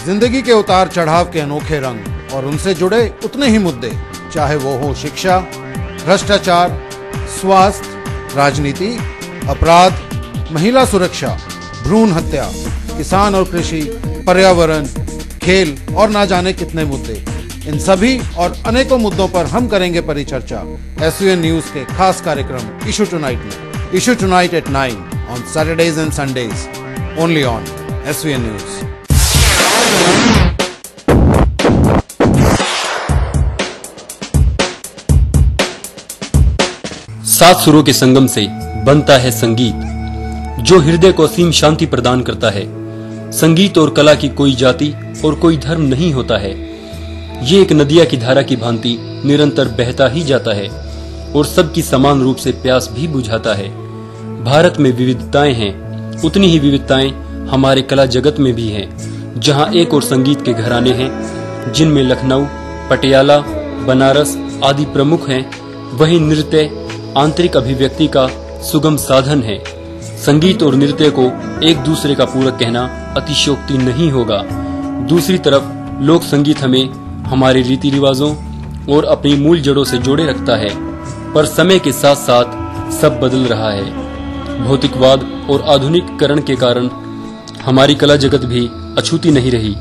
जिंदगी के उतार चढ़ाव के अनोखे रंग और उनसे जुड़े उतने ही मुद्दे, चाहे वो हो शिक्षा, भ्रष्टाचार, स्वास्थ्य, राजनीति, अपराध, महिला सुरक्षा, भ्रूण हत्या, किसान और कृषि, पर्यावरण, खेल और ना जाने कितने मुद्दे। इन सभी और अनेकों मुद्दों पर हम करेंगे परिचर्चा SUN न्यूज के खास कार्यक्रम इशू टुनाइट में। Issue tonight at 9 on Saturdays and Sundays, only on SUN news. सात सुरों के संगम से बनता है संगीत, जो हृदय को असीम शांति प्रदान करता है। संगीत और कला की कोई जाति और कोई धर्म नहीं होता है। ये एक नदिया की धारा की भांति निरंतर बहता ही जाता है और सबकी समान रूप से प्यास भी बुझाता है। भारत में विविधताएं हैं, उतनी ही विविधताएं हमारे कला जगत में भी हैं, जहां एक और संगीत के घराने हैं जिनमें लखनऊ, पटियाला, बनारस आदि प्रमुख हैं, वहीं नृत्य आंतरिक अभिव्यक्ति का सुगम साधन है। संगीत और नृत्य को एक दूसरे का पूरक कहना अतिशयोक्ति नहीं होगा। दूसरी तरफ लोक संगीत हमें हमारे रीति रिवाजों और अपनी मूल जड़ों से जोड़े रखता है, पर समय के साथ साथ सब बदल रहा है। भौतिकवाद और आधुनिकीकरण के कारण हमारी कला जगत भी अछूती नहीं रही।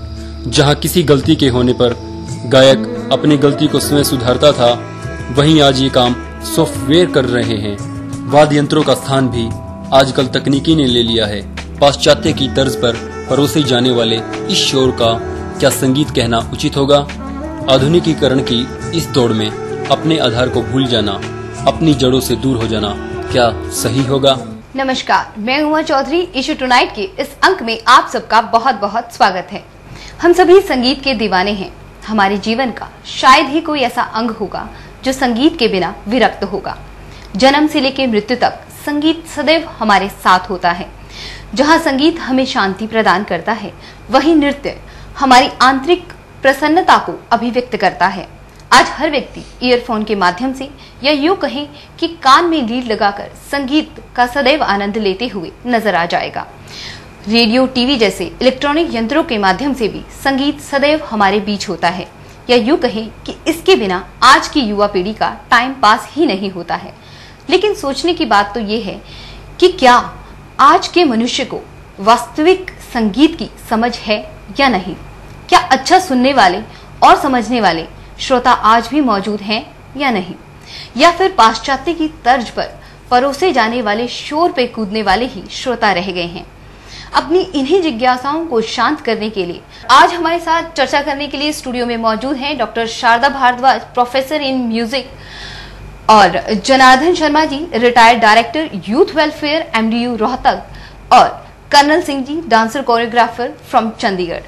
जहां किसी गलती के होने पर गायक अपनी गलती को स्वयं सुधारता था, वहीं आज ये काम सॉफ्टवेयर कर रहे हैं। वाद्य यंत्रों का स्थान भी आजकल तकनीकी ने ले लिया है। पाश्चात्य की तर्ज पर परोसे जाने वाले इस शोर का क्या संगीत कहना उचित होगा? आधुनिकीकरण की इस दौड़ में अपने आधार को भूल जाना, अपनी जड़ों से दूर हो जाना क्या सही होगा? नमस्कार, मैं उमा चौधरी। इशू टुनाइट के इस अंक में आप सबका बहुत बहुत स्वागत है। हम सभी संगीत के दीवाने हैं। हमारे जीवन का शायद ही कोई ऐसा अंग होगा जो संगीत के बिना विरक्त होगा। जन्म से लेकर मृत्यु तक संगीत सदैव हमारे साथ होता है। जहां संगीत हमें शांति प्रदान करता है, वहीं नृत्य हमारी आंतरिक प्रसन्नता को अभिव्यक्त करता है। आज हर व्यक्ति ईयरफोन के माध्यम से या यूं कहें कि कान में लीड लगाकर संगीत का सदैव आनंद लेते हुए नजर आ जाएगा। रेडियो, टीवी जैसे इलेक्ट्रॉनिक यंत्रों के माध्यम से भी संगीत सदैव हमारे बीच होता है, या यूं कहें कि इसके बिना आज की युवा पीढ़ी का टाइम पास ही नहीं होता है। लेकिन सोचने की बात तो ये है कि क्या आज के मनुष्य को वास्तविक संगीत की समझ है या नहीं? क्या अच्छा सुनने वाले और समझने वाले श्रोता आज भी मौजूद हैं या नहीं? या फिर पाश्चात्य की तर्ज पर परोसे जाने वाले शोर पे कूदने वाले ही श्रोता रह गए हैं? अपनी इन्हीं जिज्ञासाओं को शांत करने के लिए आज हमारे साथ चर्चा करने के लिए स्टूडियो में मौजूद हैं doctor Sharda Bhardwaj, professor in music, और Janardan Sharma ji, retired director youth welfare MDU Rohtak, और colonel Singh ji, dancer choreographer from Chandigarh.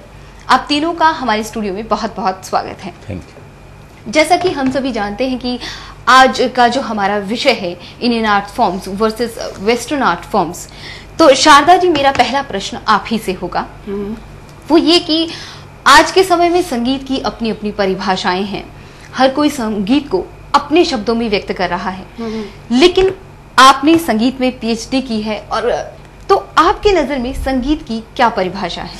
आप तीनों का हमारे स्टूडियो में बहुत बहुत स्वागत है। Thank you. जैसा कि हम सभी जानते हैं कि आज का जो हमारा विषय है Indian art forms versus western art forms, तो शारदा जी, मेरा पहला प्रश्न आप ही से होगा। वो ये कि आज के समय में संगीत की अपनी अपनी परिभाषाएं हैं। हर कोई संगीत को अपने शब्दों में व्यक्त कर रहा है, लेकिन आपने संगीत में PhD की है, और तो आपकी नजर में संगीत की क्या परिभाषा है?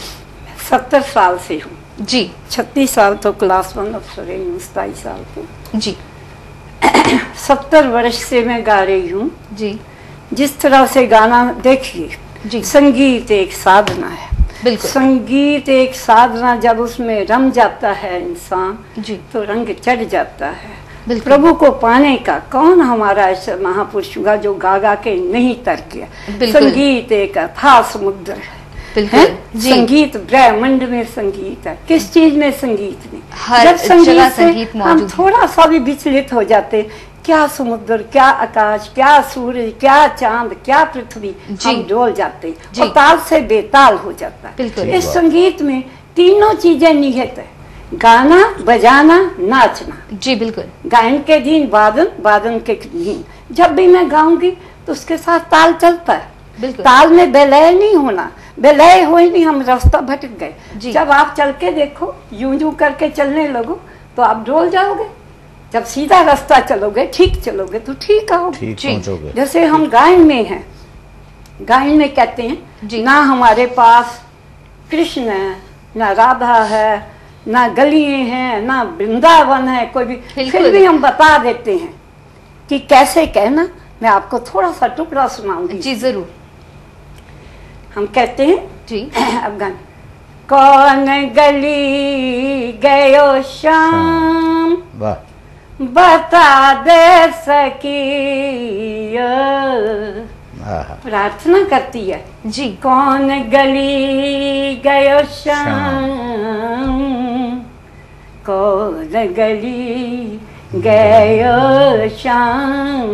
70 साल से हूँ जी। 36 साल तो क्लास 1 अफसर है, 27 साल को जी। 70 वर्ष से मैं गा रही हूँ जी। जिस तरह से गाना, देखिए, संगीत एक साधना है। बिल्कुल। संगीत एक साधना, जब उसमें रम जाता है इंसान तो रंग चढ़ जाता है। प्रभु को पाने का कौन हमारा ऐसा महापुरुष हुआ जो गा गा के नहीं तर गया? संगीत एक अथाह समुद्र है। संगीत ब्रह्मांड में संगीत है। किस चीज में संगीत नहीं? जब संगीत से हम थोड़ा सा भी विचलित हो जाते, क्या समुद्र, क्या आकाश, क्या सूरज, क्या चांद, क्या पृथ्वी, हम डोल जाते और ताल से बेताल हो जाता है। इस संगीत में तीनों चीजें निहित है: गाना, बजाना, नाचना। जी बिल्कुल। गायन के दिन वादन, वादन के दिन जब भी मैं गाऊंगी तो उसके साथ ताल चलता है। ताल में बेलय नहीं होना, बेलय हो ही नहीं, हम रास्ता भटक गए। जब आप चल के देखो, यूं यूं करके चलने लगो तो आप डोल जाओगे। जब सीधा रास्ता चलोगे, ठीक चलोगे तो ठीक आओगे, ठीक। जैसे हम गायन में हैं, गायन में कहते हैं ना हमारे पास कृष्ण ना राधा है, ना गलियां हैं, ना वृंदावन है कोई भी, फिर भी हम बता देते हैं कि कैसे कहना। मैं आपको थोड़ा सा टुकड़ा सुनाऊंगी। जी जरूर। हम कहते हैं जी अफगान, कौन गली गयो शाम, बता दे सकियो। प्रार्थना करती है जी, कौन गली गयो शाम, कौन गली गयो शाम,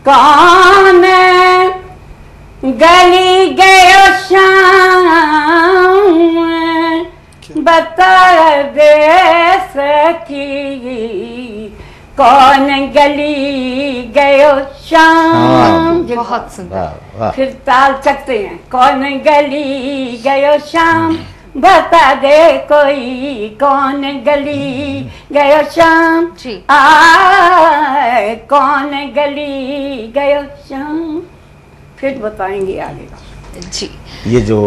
कौन गली गयो शाम, बता दे सकी, कौन गली गयो शाम। बहुत सुंदर। फिर ताल सकते हैं, कौन गली गयो शाम, बता दे कोई, कौन गली गयो शाम, आए कौन गली गयो शाम। फिर बताएंगे आगे जी। ये जो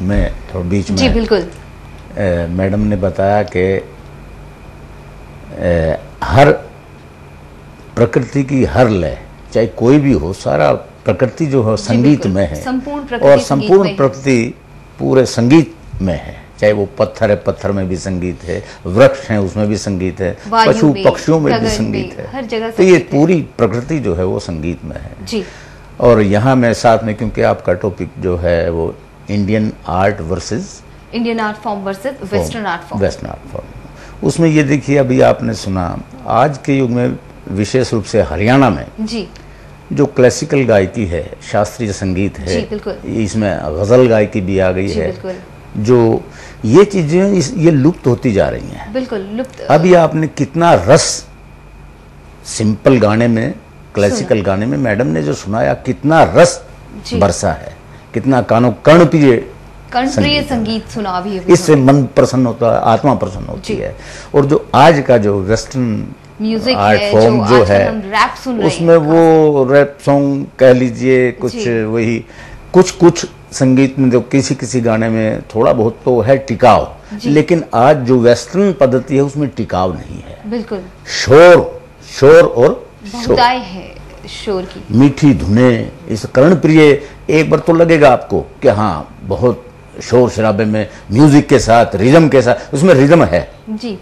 मैं थोड़ा बीच में, जी बिल्कुल, मैडम ने बताया कि हर प्रकृति की हर लय, चाहे कोई भी हो, सारा प्रकृति जो है संगीत में है, और संपूर्ण प्रकृति पूरे संगीत में है। चाहे वो पत्थर है, पत्थर में भी संगीत है, वृक्ष हैं उसमें भी संगीत है, पशु पक्षियों में भी संगीत है, हर जगह। तो ये पूरी प्रकृति जो है वो संगीत में है जी। और यहाँ मैं साथ में, क्योंकि आपका टॉपिक जो है वो Indian art versus Indian art form versus western art form, western art form, उसमें ये देखिए अभी आपने सुना, आज के युग में विशेष रूप से हरियाणा में जी जो क्लासिकल गायकी है, शास्त्रीय संगीत है, इसमें गजल गायकी भी आ गई है, जो ये चीजें ये लुप्त होती जा रही हैं। बिल्कुल लुप्त। अभी आपने कितना रस सिंपल गाने में, क्लासिकल गाने में मैडम ने जो सुनाया, कितना रस बरसा है, कितना कानों कर्णप्रिय संगीत सुना भी है। इससे मन प्रसन्न होता है, आत्मा प्रसन्न होती है। और जो आज का जो वेस्टर्न म्यूजिक आर्ट फॉर्म जो है, रैप सुन रहे उसमें वो रैप सॉन्ग कह लीजिए, कुछ वही कुछ संगीत में, जो किसी किसी गाने में थोड़ा बहुत तो है टिकाव, लेकिन आज जो वेस्टर्न पद्धति है उसमें टिकाव नहीं है। बिल्कुल शोर और बहुताय है शोर की, मीठी धुनें, इस कर्णप्रिय, एक बार तो लगेगा आपको कि हाँ बहुत शोर शराबे में, म्यूजिक के साथ, रिदम के साथ, उसमें रिदम है जी।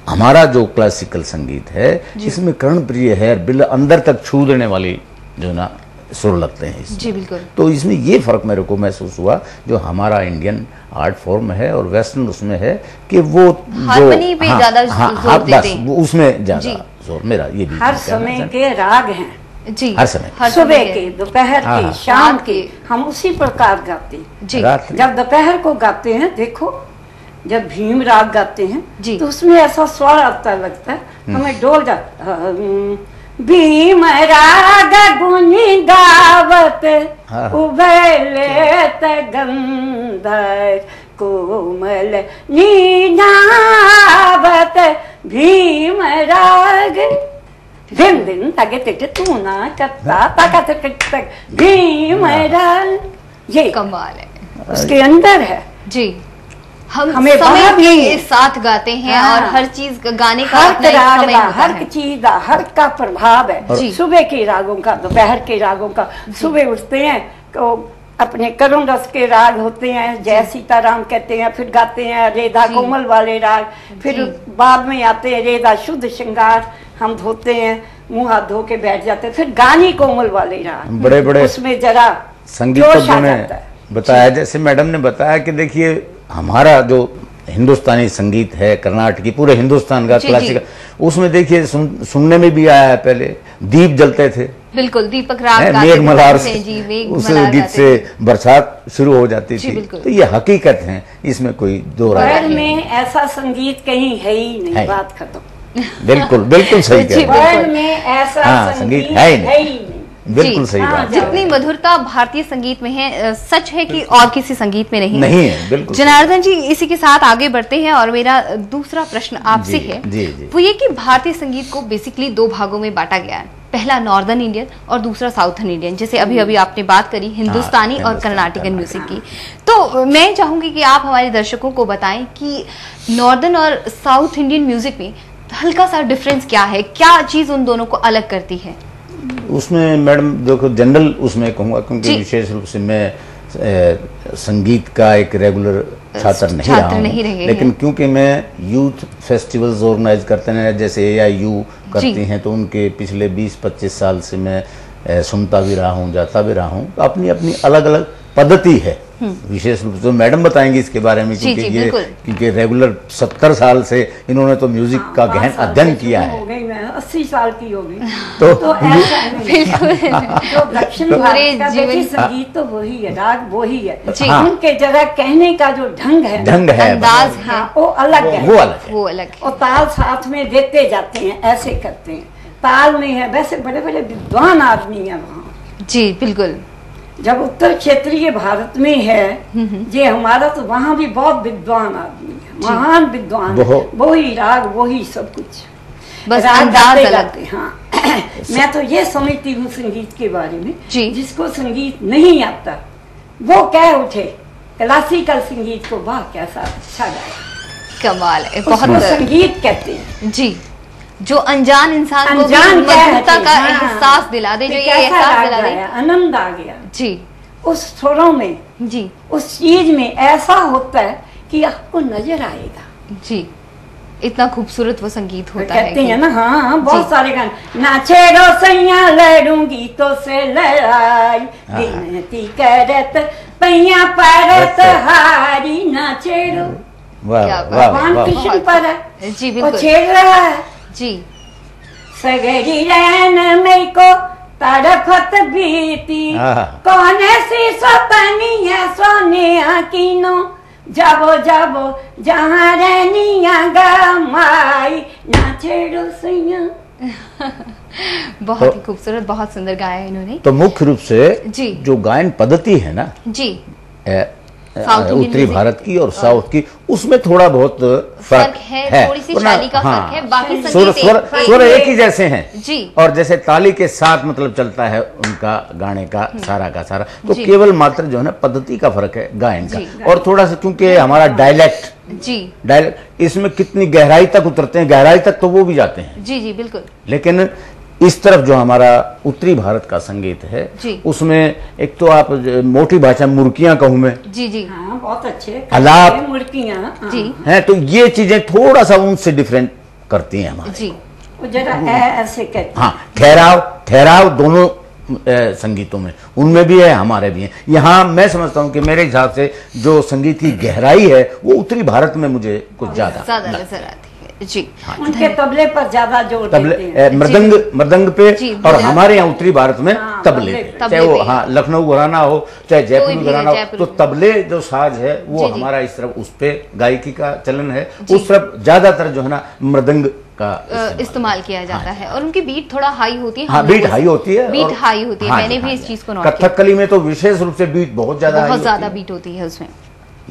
हमारा जो क्लासिकल संगीत है इसमें कर्णप्रिय है, बिल अंदर तक छू देने वाली जो ना सुर लगते हैं इसमें। जी बिल्कुल। तो इसमें ये फर्क मेरे को महसूस हुआ, जो हमारा इंडियन आर्ट फॉर्म है और वेस्टर्न उसमें है कि वो हार्मनी पे ज्यादा जोर देते हैं, उसमें ज्यादा जोर। मेरा ये भी हर समय के राग हैं जी, हर समय, सुबह के, दोपहर के, शाम के, हम उसी प्रकार गाते हैं। जब दोपहर को गाते हैं, देखो जब भीम राग गाते हैं तो उसमें ऐसा स्वर आता लगता है, हमें डोल जाता। भीम राग गुनी गावत उबले गंधर कोमल नीनावत, भीम राग दिन दिन तगे तिटे तू ना कत्ता तक तक भीम राग, ये कमाल है, उसके अंदर है जी। हम समय के साथ गाते हैं और हर चीज गाने का हर राग का, हर चीज का, हर का प्रभाव है। सुबह के रागों का, दोपहर के रागों का, सुबह उठते हैं तो अपने करुण रस के राग होते हैं, जय सीताराम कहते हैं, फिर गाते हैं रेधा कोमल वाले राग, फिर बाद में आते हैं रेधा शुद्ध श्रृंगार, हम धोते हैं, मुंह हाथ धो के बैठ जाते हैं, फिर गानी कोमल वाले राग, बड़े बड़े उसमें जरा संगीतज्ञों ने बताया, जैसे मैडम ने बताया कि देखिए हमारा जो हिंदुस्तानी संगीत है, कर्नाटकी, पूरे हिंदुस्तान का क्लासिकल, उसमें देखिए सुनने में भी आया है, पहले दीप जलते थे, बिल्कुल दीपक राग मेघ मल्हार से, उस गीत से बरसात शुरू हो जाती थी। तो ये हकीकत है, इसमें कोई दो राय नहीं। में ऐसा संगीत कहीं है ही नहीं, बात खत्म। बिल्कुल बिल्कुल सही कह रहे हैं, वर्ल्ड में ऐसा संगीत है ही नहीं, बिल्कुल सही बात। जितनी मधुरता भारतीय संगीत में है, सच है कि और किसी संगीत में नहीं है। बिल्कुल जनार्दन जी, इसी के साथ आगे बढ़ते हैं और मेरा दूसरा प्रश्न आपसे है, वो ये कि भारतीय संगीत को बेसिकली दो भागों में बांटा गया है। पहला नॉर्दर्न इंडियन और दूसरा साउथर्न इंडियन, जैसे अभी अभी आपने बात करी हिंदुस्तानी और कर्नाटकन म्यूजिक की। तो मैं चाहूंगी कि आप हमारे दर्शकों को बताएं कि नॉर्दर्न और साउथ इंडियन म्यूजिक में हल्का सा डिफरेंस क्या है, क्या चीज उन दोनों को अलग करती है? उसमें मैडम देखो जनरल उसमें कहूँगा, क्योंकि विशेष रूप से मैं संगीत का एक रेगुलर छात्र नहीं रहा हूँ, लेकिन क्योंकि मैं यूथ फेस्टिवल्स ऑर्गेनाइज करते हैं, जैसे AIU करती हैं, तो उनके पिछले 20-25 साल से मैं सुनता भी रहा हूँ, जाता भी रहा हूँ। तो अपनी अपनी अलग अलग पद्धति है, विशेष रूप से मैडम बताएंगे इसके बारे में, क्योंकि रेगुलर 70 साल से इन्होंने तो म्यूजिक का गहन अध्ययन किया है। हो गई मैं 80 साल की हो गई तो दक्षिण भारत का देखिए संगीत तो वही है, राग वही है, उनके जरा कहने का जो ढंग है, अंदाज है, वो अलग है, वो अलग है। और ताल साथ में देते जाते हैं, ऐसे करते हैं, ताल में है। वैसे बड़े बड़े विद्वान आदमी है वहाँ। जी बिल्कुल। जब उत्तर क्षेत्रीय भारत में है ये हमारा, तो वहाँ भी बहुत विद्वान आदमी है, महान विद्वान, वही राग वही सब कुछ, बस अंदाज अलग। हाँ मैं तो ये समझती हूँ संगीत के बारे में, जिसको संगीत नहीं आता वो कह उठे क्लासिकल संगीत को, वाह कैसा अच्छा गाया, कमाल है, बहुत संगीत कहते हैं जी। जो अनजान इंसान को मधुरता का एहसास दिला दे, जो ये एहसास दिला दे, आनंद आ गया जी उस स्वरों में, जी उस चीज में ऐसा होता है कि आपको नजर आएगा जी। इतना खूबसूरत वो संगीत होता है, कहते हैं ना। हाँ बहुत सारे गाने, नाचे रोसैया लड़ूंगी तो से लड़ाई, विनती करत पैया परत हारी, नाचे रो, भगवान कृष्ण पर जी बिल्कुल छेड़ रहा है जी। सगरी रहन में को तड़फत बीती, कौन सी सपनी है सोने कीनो, जाबो जाबो जहाँ रहनिया गमाई, ना छेड़ो सैया। बहुत ही खूबसूरत, बहुत सुंदर गाया है इन्होंने। तो मुख्य रूप से जी जो गायन पद्धति है ना जी, उत्तरी भारत की और साउथ की, उसमें थोड़ा बहुत फर्क है, थोड़ी सी शैली का फर्क है, बाकी स्वर एक ही जैसे हैं जी। और जैसे ताली के साथ मतलब चलता है उनका गाने का सारा का सारा, तो केवल मात्र जो है ना पद्धति का फर्क है गायन का, और थोड़ा सा क्योंकि हमारा डायलेक्ट इसमें कितनी गहराई तक उतरते हैं, गहराई तक तो वो भी जाते हैं जी जी बिल्कुल, लेकिन इस तरफ जो हमारा उत्तरी भारत का संगीत है उसमें एक तो आप मोटी भाषा मुर्कियां कहूं मैं जी जी, हाँ बहुत अच्छे आलाप मुर्कियां जी हैं, तो ये चीजें थोड़ा सा उनसे डिफरेंट करती हैं हमारे जी। जरा ऐसे कहते, हाँ ठहराव दोनों संगीतों में, उनमें भी है हमारे भी है। यहाँ मैं समझता हूँ कि मेरे हिसाब से जो संगीत की गहराई है वो उत्तरी भारत में मुझे कुछ ज्यादा नजर आती है जी। हाँ, उनके तबले पर ज्यादा जोर देते हैं, मृदंग पे, और हमारे यहाँ उत्तरी भारत में तबले, चाहे वो हाँ लखनऊ घराना हो चाहे जयपुर घराना हो, तो तबले जो साज है वो हमारा इस तरफ उस पे गायकी का चलन है, उस तरफ ज्यादातर जो है ना मृदंग का इस्तेमाल किया जाता है, और उनकी बीट थोड़ा हाई होती है। हाँ बीट हाई होती है, बीट हाई होती है, मैंने भी इस चीज को नोट किया। कथकली में तो विशेष रूप से बीट बहुत ज्यादा बीट होती है उसमें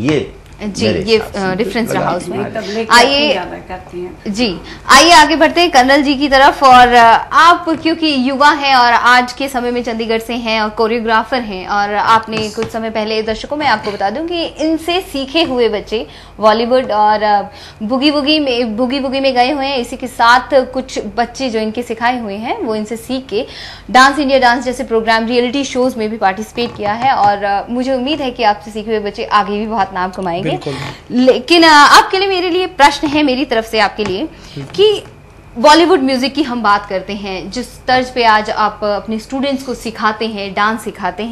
ये जी, ये डिफरेंस रहा उसमें। आइए जी, आइए आगे बढ़ते हैं कर्नल जी की तरफ। और आप क्योंकि युवा हैं और आज के समय में चंडीगढ़ से हैं और कोरियोग्राफर हैं, और आपने कुछ समय पहले, दर्शकों में आपको बता दूं कि इनसे सीखे हुए बच्चे बॉलीवुड और बुगी बुगी में गए हुए हैं। इसी के साथ कुछ बच्चे जो इनके सिखाए हुए हैं वो इनसे सीख के डांस इंडिया डांस जैसे प्रोग्राम, रियलिटी शोज में भी पार्टिसिपेट किया है, और मुझे उम्मीद है कि आपसे सीखे हुए बच्चे आगे भी बहुत नाम कमाएंगे। लेकिन आपके लिए, मेरे लिए प्रश्न है मेरी तरफ से आपके लिए कि बॉलीवुड म्यूजिक की हम बात करते हैं, जिस तर्ज पे आज आप अपने स्टूडेंट्स को सिखाते हैं, डांस सिखाते हैं,